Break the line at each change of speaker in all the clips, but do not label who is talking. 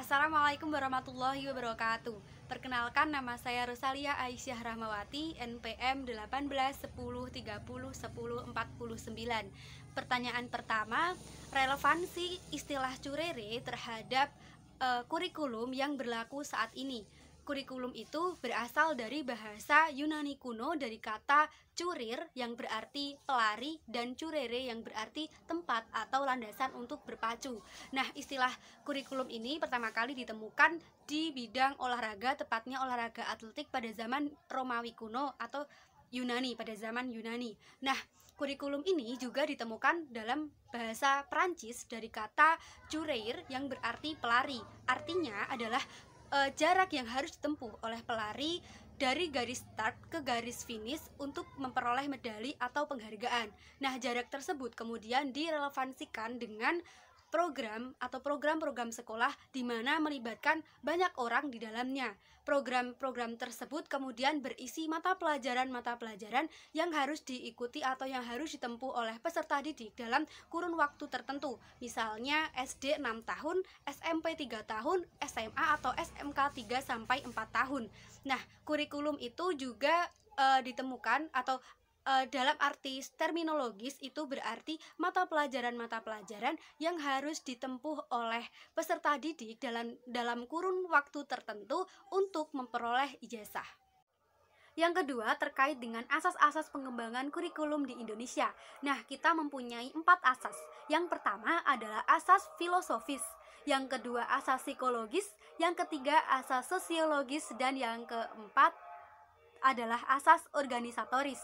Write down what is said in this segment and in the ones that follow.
Assalamualaikum warahmatullahi wabarakatuh. Perkenalkan, nama saya Rosalia Aisyah Rahmawati, NPM 18 10 30 10 49. Pertanyaan pertama, relevansi istilah curere terhadap kurikulum yang berlaku saat ini. Kurikulum itu berasal dari bahasa Yunani kuno dari kata curir yang berarti pelari dan curere yang berarti tempat atau landasan untuk berpacu. Nah, istilah kurikulum ini pertama kali ditemukan di bidang olahraga, tepatnya olahraga atletik pada zaman Romawi kuno atau Yunani, pada zaman Yunani. Nah, kurikulum ini juga ditemukan dalam bahasa Perancis dari kata courir yang berarti pelari. Artinya adalah jarak yang harus ditempuh oleh pelari dari garis start ke garis finish untuk memperoleh medali atau penghargaan. Nah, jarak tersebut kemudian direlevansikan dengan program atau program-program sekolah di mana melibatkan banyak orang di dalamnya. Program-program tersebut kemudian berisi mata pelajaran yang harus diikuti atau yang harus ditempuh oleh peserta didik dalam kurun waktu tertentu. Misalnya SD 6 tahun, SMP 3 tahun, SMA atau SMK 3 sampai 4 tahun. Nah, kurikulum itu juga ditemukan atau dalam arti terminologis itu berarti mata pelajaran yang harus ditempuh oleh peserta didik dalam kurun waktu tertentu untuk memperoleh ijazah. Yang kedua, terkait dengan asas-asas pengembangan kurikulum di Indonesia. Nah, kita mempunyai 4 asas. Yang pertama adalah asas filosofis, yang kedua asas psikologis, yang ketiga asas sosiologis, dan yang keempat adalah asas organisatoris.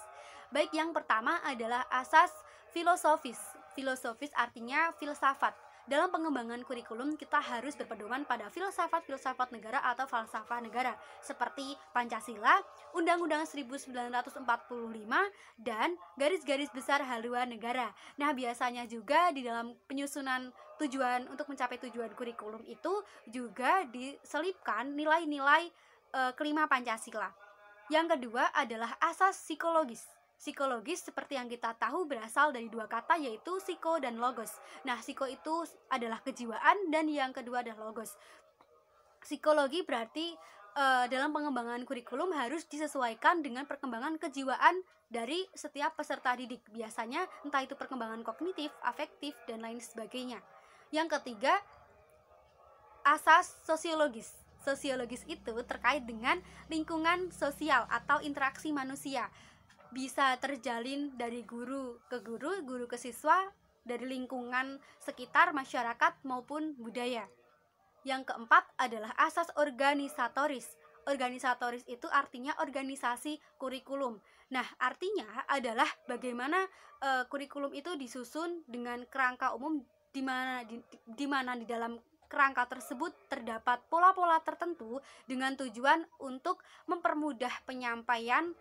Baik, yang pertama adalah asas filosofis. Filosofis artinya filsafat. Dalam pengembangan kurikulum kita harus berpedoman pada filsafat negara atau falsafah negara seperti Pancasila, Undang-Undang 1945, dan garis-garis besar haluan negara. Nah, biasanya juga di dalam penyusunan tujuan untuk mencapai tujuan kurikulum itu juga diselipkan nilai-nilai kelima Pancasila. Yang kedua adalah asas psikologis. Psikologis seperti yang kita tahu berasal dari dua kata, yaitu psiko dan logos. Nah, psiko itu adalah kejiwaan dan yang kedua adalah logos. Psikologi berarti dalam pengembangan kurikulum harus disesuaikan dengan perkembangan kejiwaan dari setiap peserta didik. Biasanya entah itu perkembangan kognitif, afektif, dan lain sebagainya. Yang ketiga, asas sosiologis. Sosiologis itu terkait dengan lingkungan sosial atau interaksi manusia. Bisa terjalin dari guru ke guru, guru ke siswa, dari lingkungan sekitar, masyarakat, maupun budaya. Yang keempat adalah asas organisatoris. Organisatoris itu artinya organisasi kurikulum. Nah, artinya adalah bagaimana kurikulum itu disusun dengan kerangka umum di mana di dalam kerangka tersebut terdapat pola-pola tertentu dengan tujuan untuk mempermudah penyampaian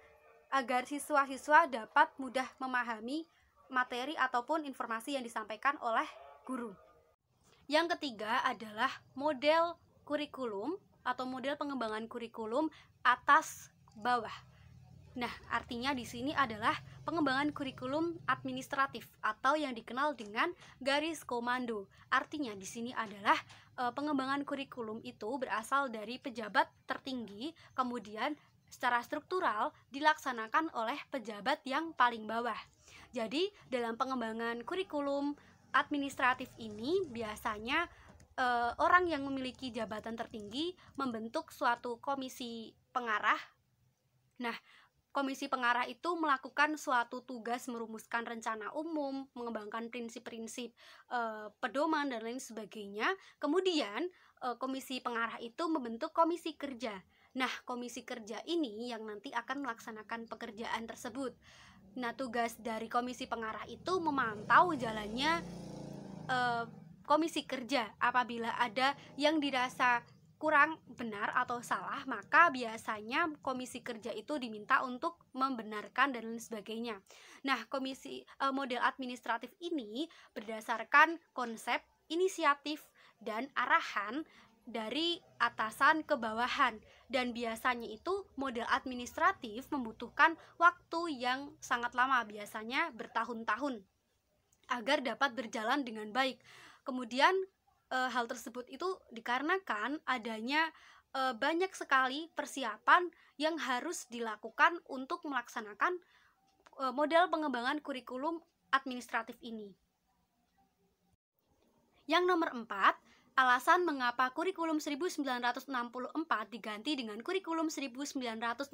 agar siswa-siswa dapat mudah memahami materi ataupun informasi yang disampaikan oleh guru. Yang ketiga adalah model kurikulum atau model pengembangan kurikulum atas bawah. Nah, artinya di sini adalah pengembangan kurikulum administratif atau yang dikenal dengan garis komando. Artinya di sini adalah pengembangan kurikulum itu berasal dari pejabat tertinggi, kemudian secara struktural dilaksanakan oleh pejabat yang paling bawah. Jadi, dalam pengembangan kurikulum administratif ini biasanya orang yang memiliki jabatan tertinggi membentuk suatu komisi pengarah. Nah, komisi pengarah itu melakukan suatu tugas merumuskan rencana umum, mengembangkan prinsip-prinsip pedoman dan lain sebagainya. Kemudian komisi pengarah itu membentuk komisi kerja. Nah, komisi kerja ini yang nanti akan melaksanakan pekerjaan tersebut. Nah, tugas dari komisi pengarah itu memantau jalannya komisi kerja. Apabila ada yang dirasa kurang benar atau salah, maka biasanya komisi kerja itu diminta untuk membenarkan dan lain sebagainya. Nah, komisi model administratif ini berdasarkan konsep, inisiatif, dan arahan dari atasan ke bawahan, dan biasanya itu model administratif membutuhkan waktu yang sangat lama, biasanya bertahun-tahun, agar dapat berjalan dengan baik. Kemudian hal tersebut itu dikarenakan adanya banyak sekali persiapan yang harus dilakukan untuk melaksanakan model pengembangan kurikulum administratif ini. Yang nomor 4, alasan mengapa kurikulum 1964 diganti dengan kurikulum 1968.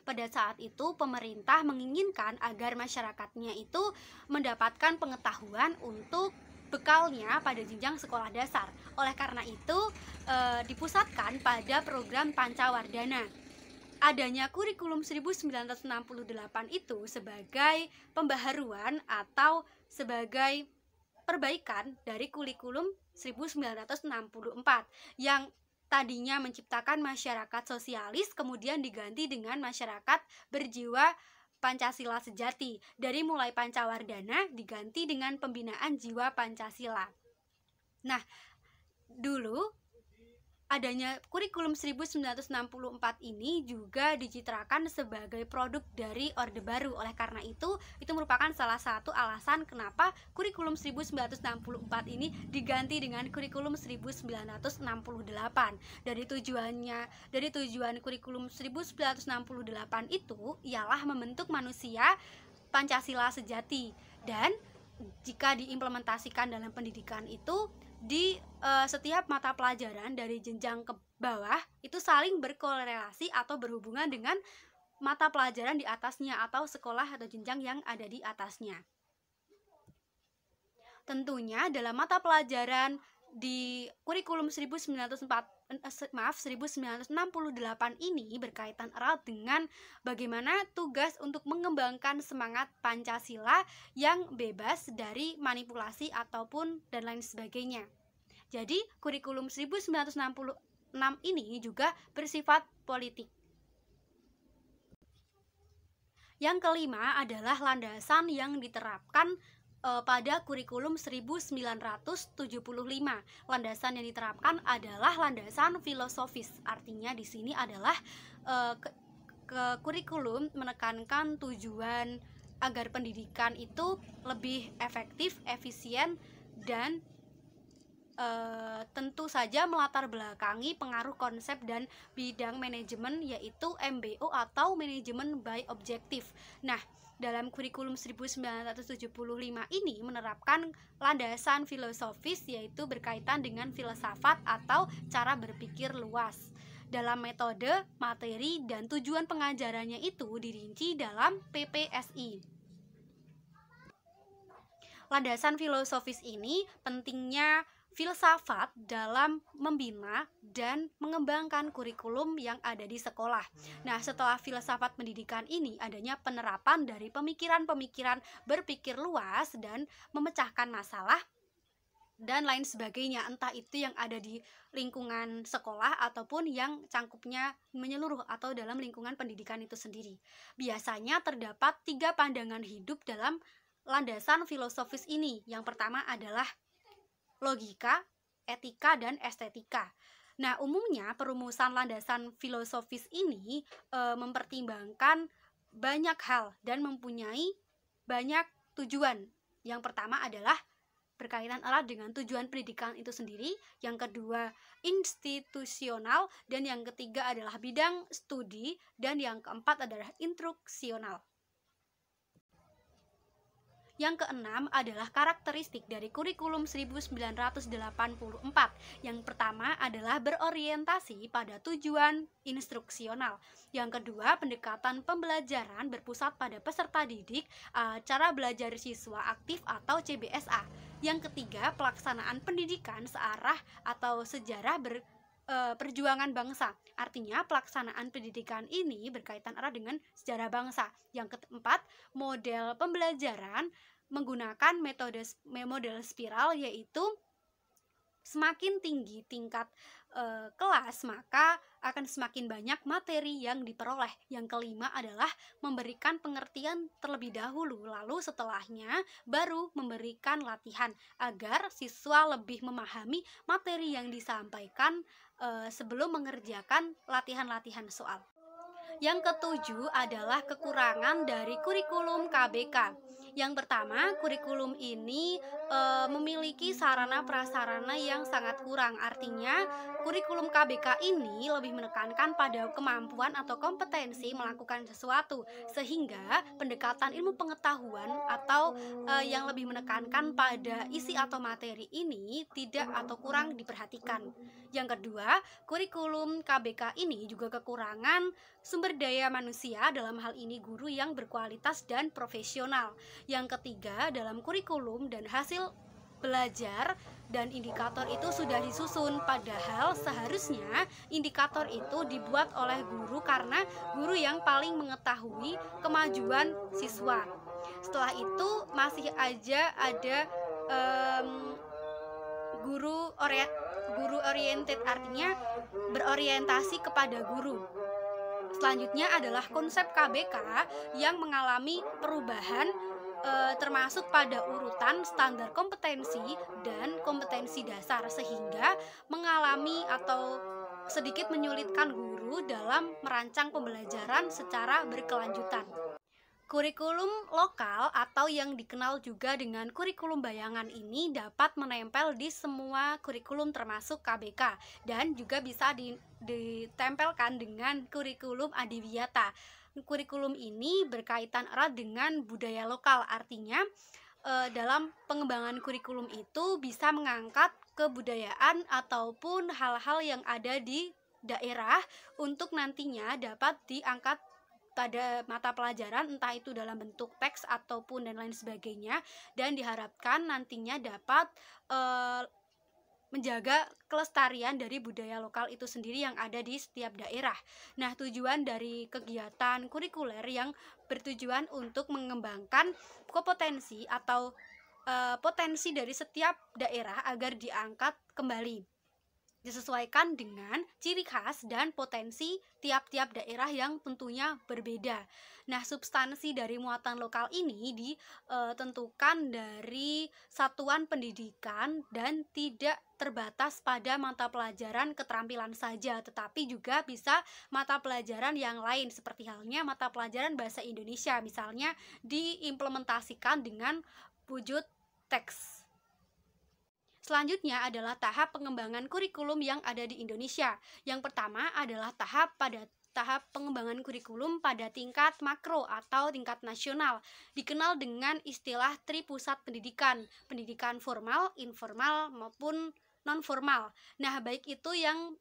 Pada saat itu pemerintah menginginkan agar masyarakatnya itu mendapatkan pengetahuan untuk bekalnya pada jenjang sekolah dasar. Oleh karena itu dipusatkan pada program Pancawardhana. Adanya kurikulum 1968 itu sebagai pembaharuan atau sebagai perbaikan dari kurikulum 1964 yang tadinya menciptakan masyarakat sosialis kemudian diganti dengan masyarakat berjiwa Pancasila sejati. Dari mulai Pancawardhana diganti dengan pembinaan jiwa Pancasila. Nah, dulu adanya kurikulum 1964 ini juga dicitrakan sebagai produk dari Orde Baru. Oleh karena itu merupakan salah satu alasan kenapa kurikulum 1964 ini diganti dengan kurikulum 1968. Dari tujuan kurikulum 1968 itu ialah membentuk manusia Pancasila sejati, dan jika diimplementasikan dalam pendidikan itu di setiap mata pelajaran dari jenjang ke bawah itu saling berkorelasi atau berhubungan dengan mata pelajaran di atasnya atau sekolah atau jenjang yang ada di atasnya. Tentunya dalam mata pelajaran di kurikulum 1968 ini berkaitan erat dengan bagaimana tugas untuk mengembangkan semangat Pancasila yang bebas dari manipulasi ataupun dan lain sebagainya. Jadi kurikulum 1966 ini juga bersifat politik. Yang kelima adalah landasan yang diterapkan pada kurikulum 1975. Landasan yang diterapkan adalah landasan filosofis. Artinya di sini adalah kurikulum menekankan tujuan agar pendidikan itu lebih efektif, efisien, dan tentu saja melatar belakangi pengaruh konsep dan bidang manajemen, yaitu MBO atau manajemen by objektif. Nah, dalam kurikulum 1975 ini menerapkan landasan filosofis, yaitu berkaitan dengan filsafat atau cara berpikir luas. Dalam metode, materi, dan tujuan pengajarannya itu dirinci dalam PPSI. Landasan filosofis ini pentingnya filsafat dalam membina dan mengembangkan kurikulum yang ada di sekolah. Nah, setelah filsafat pendidikan ini adanya penerapan dari pemikiran-pemikiran berpikir luas dan memecahkan masalah dan lain sebagainya, entah itu yang ada di lingkungan sekolah ataupun yang cangkupnya menyeluruh atau dalam lingkungan pendidikan itu sendiri. Biasanya terdapat 3 pandangan hidup dalam landasan filosofis ini. Yang pertama adalah logika, etika, dan estetika. Nah, umumnya perumusan landasan filosofis ini mempertimbangkan banyak hal dan mempunyai banyak tujuan. Yang pertama adalah berkaitan erat dengan tujuan pendidikan itu sendiri, yang kedua institusional, dan yang ketiga adalah bidang studi, dan yang keempat adalah instruksional. Yang keenam adalah karakteristik dari kurikulum 1984. Yang pertama adalah berorientasi pada tujuan instruksional. Yang kedua, pendekatan pembelajaran berpusat pada peserta didik, cara belajar siswa aktif atau CBSA. Yang ketiga, pelaksanaan pendidikan searah atau sejarah perjuangan bangsa. Artinya pelaksanaan pendidikan ini berkaitan erat dengan sejarah bangsa. Yang keempat, model pembelajaran menggunakan model spiral, yaitu semakin tinggi tingkat kelas maka akan semakin banyak materi yang diperoleh. Yang kelima adalah memberikan pengertian terlebih dahulu, lalu setelahnya baru memberikan latihan agar siswa lebih memahami materi yang disampaikan sebelum mengerjakan latihan-latihan soal. Yang ketujuh adalah kekurangan dari kurikulum KBK. Yang pertama, kurikulum ini memiliki sarana prasarana yang sangat kurang. Artinya, kurikulum KBK ini lebih menekankan pada kemampuan atau kompetensi melakukan sesuatu, sehingga pendekatan ilmu pengetahuan atau yang lebih menekankan pada isi atau materi ini tidak atau kurang diperhatikan. Yang kedua, kurikulum KBK ini juga kekurangan sumber daya manusia, dalam hal ini guru yang berkualitas dan profesional. Yang ketiga, dalam kurikulum dan hasil belajar dan indikator itu sudah disusun, padahal seharusnya indikator itu dibuat oleh guru karena guru yang paling mengetahui kemajuan siswa. Setelah itu masih aja ada guru oriented, artinya berorientasi kepada guru. Selanjutnya adalah konsep KBK yang mengalami perubahan termasuk pada urutan standar kompetensi dan kompetensi dasar, sehingga mengalami atau sedikit menyulitkan guru dalam merancang pembelajaran secara berkelanjutan. Kurikulum lokal atau yang dikenal juga dengan kurikulum bayangan ini dapat menempel di semua kurikulum termasuk KBK dan juga bisa ditempelkan dengan kurikulum adiwiyata. Kurikulum ini berkaitan erat dengan budaya lokal, artinya dalam pengembangan kurikulum itu bisa mengangkat kebudayaan ataupun hal-hal yang ada di daerah untuk nantinya dapat diangkat pada mata pelajaran, entah itu dalam bentuk teks ataupun dan lain sebagainya, dan diharapkan nantinya dapat menjaga kelestarian dari budaya lokal itu sendiri yang ada di setiap daerah. Nah, tujuan dari kegiatan kurikuler yang bertujuan untuk mengembangkan kompetensi atau potensi dari setiap daerah agar diangkat kembali, disesuaikan dengan ciri khas dan potensi tiap-tiap daerah yang tentunya berbeda. Nah, substansi dari muatan lokal ini ditentukan dari satuan pendidikan dan tidak terbatas pada mata pelajaran keterampilan saja, tetapi juga bisa mata pelajaran yang lain, seperti halnya mata pelajaran bahasa Indonesia, misalnya diimplementasikan dengan wujud teks. Selanjutnya adalah tahap pengembangan kurikulum yang ada di Indonesia. Yang pertama adalah tahap pengembangan kurikulum pada tingkat makro atau tingkat nasional, dikenal dengan istilah tripusat pendidikan, pendidikan formal, informal maupun non-formal. Nah, baik itu yang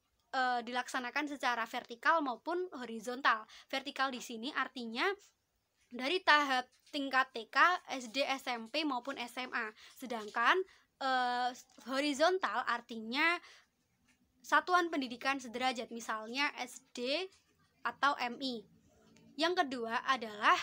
dilaksanakan secara vertikal maupun horizontal. Vertikal di sini artinya dari tahap tingkat TK, SD, SMP maupun SMA. Sedangkan horizontal artinya satuan pendidikan sederajat, misalnya SD atau MI. Yang kedua adalah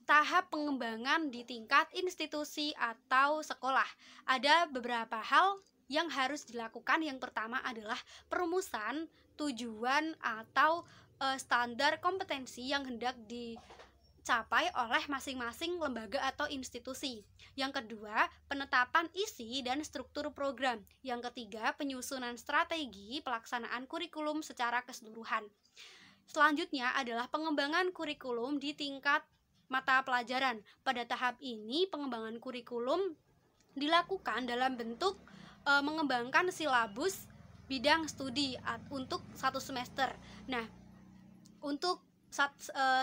tahap pengembangan di tingkat institusi atau sekolah. Ada beberapa hal yang harus dilakukan. Yang pertama adalah perumusan tujuan atau standar kompetensi yang hendak dicapai oleh masing-masing lembaga atau institusi. Yang kedua, penetapan isi dan struktur program. Yang ketiga, penyusunan strategi pelaksanaan kurikulum secara keseluruhan. Selanjutnya adalah pengembangan kurikulum di tingkat mata pelajaran. Pada tahap ini, pengembangan kurikulum dilakukan dalam bentuk mengembangkan silabus bidang studi untuk satu semester. Nah, untuk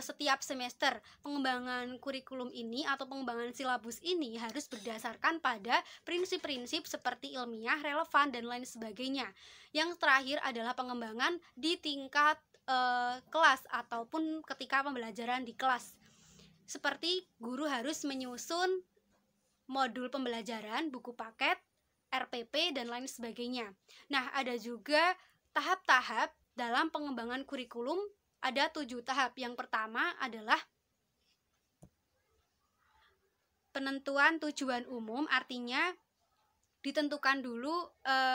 setiap semester pengembangan kurikulum ini atau pengembangan silabus ini harus berdasarkan pada prinsip-prinsip seperti ilmiah, relevan, dan lain sebagainya. Yang terakhir adalah pengembangan di tingkat kelas ataupun ketika pembelajaran di kelas. Seperti guru harus menyusun modul pembelajaran, buku paket, RPP, dan lain sebagainya. Nah, ada juga tahap-tahap dalam pengembangan kurikulum. Ada 7 tahap. Yang pertama adalah penentuan tujuan umum, artinya ditentukan dulu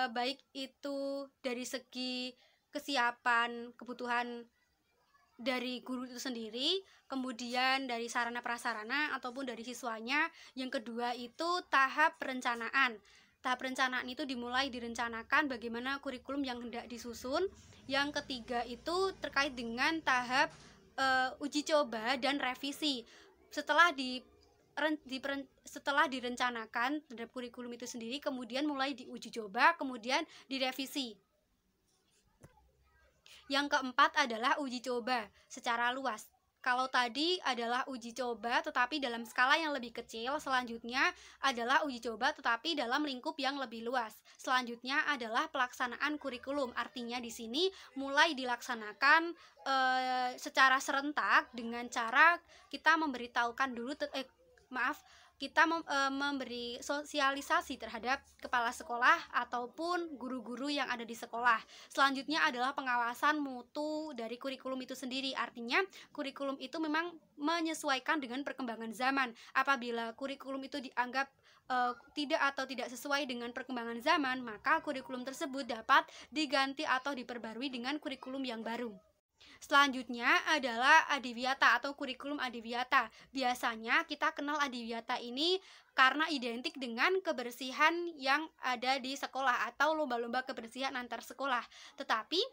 baik itu dari segi kesiapan kebutuhan dari guru itu sendiri, kemudian dari sarana prasarana ataupun dari siswanya. Yang kedua itu tahap perencanaan. Tahap perencanaan itu direncanakan bagaimana kurikulum yang hendak disusun. Yang ketiga itu terkait dengan tahap uji coba dan revisi. Setelah setelah direncanakan terhadap kurikulum itu sendiri, kemudian mulai diuji coba, kemudian direvisi. Yang keempat adalah uji coba secara luas. Kalau tadi adalah uji coba tetapi dalam skala yang lebih kecil, selanjutnya adalah uji coba tetapi dalam lingkup yang lebih luas. Selanjutnya adalah pelaksanaan kurikulum. Artinya di sini mulai dilaksanakan secara serentak dengan cara kita memberitahukan dulu kita memberi sosialisasi terhadap kepala sekolah ataupun guru-guru yang ada di sekolah. Selanjutnya adalah pengawasan mutu dari kurikulum itu sendiri. Artinya kurikulum itu memang menyesuaikan dengan perkembangan zaman. Apabila kurikulum itu dianggap tidak sesuai dengan perkembangan zaman, maka kurikulum tersebut dapat diganti atau diperbarui dengan kurikulum yang baru. Selanjutnya adalah adiwiyata atau kurikulum adiwiyata. Biasanya kita kenal adiwiyata ini karena identik dengan kebersihan yang ada di sekolah atau lomba-lomba kebersihan antar sekolah. Tetapi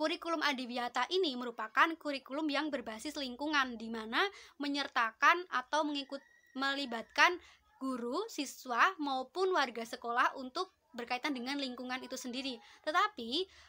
kurikulum adiwiyata ini merupakan kurikulum yang berbasis lingkungan, di mana menyertakan atau melibatkan guru, siswa maupun warga sekolah untuk berkaitan dengan lingkungan itu sendiri. Tetapi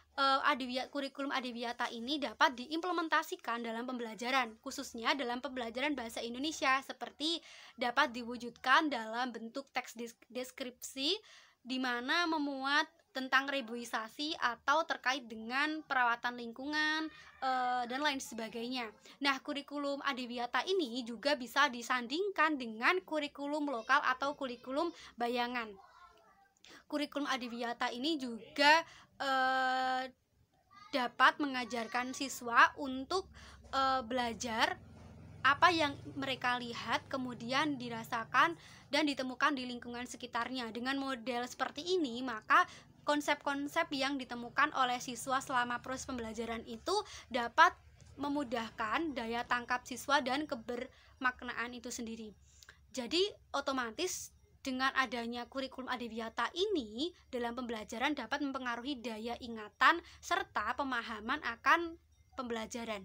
kurikulum adiwiyata ini dapat diimplementasikan dalam pembelajaran, khususnya dalam pembelajaran bahasa Indonesia, seperti dapat diwujudkan dalam bentuk teks deskripsi di mana memuat tentang reboisasi atau terkait dengan perawatan lingkungan dan lain sebagainya. Nah, kurikulum adiwiyata ini juga bisa disandingkan dengan kurikulum lokal atau kurikulum bayangan. Kurikulum adiwiyata ini juga dapat mengajarkan siswa untuk belajar apa yang mereka lihat, kemudian dirasakan dan ditemukan di lingkungan sekitarnya. Dengan model seperti ini, maka konsep-konsep yang ditemukan oleh siswa selama proses pembelajaran itu dapat memudahkan daya tangkap siswa dan kebermaknaan itu sendiri. Jadi otomatis dengan adanya kurikulum adiwiyata ini dalam pembelajaran dapat mempengaruhi daya ingatan serta pemahaman akan pembelajaran.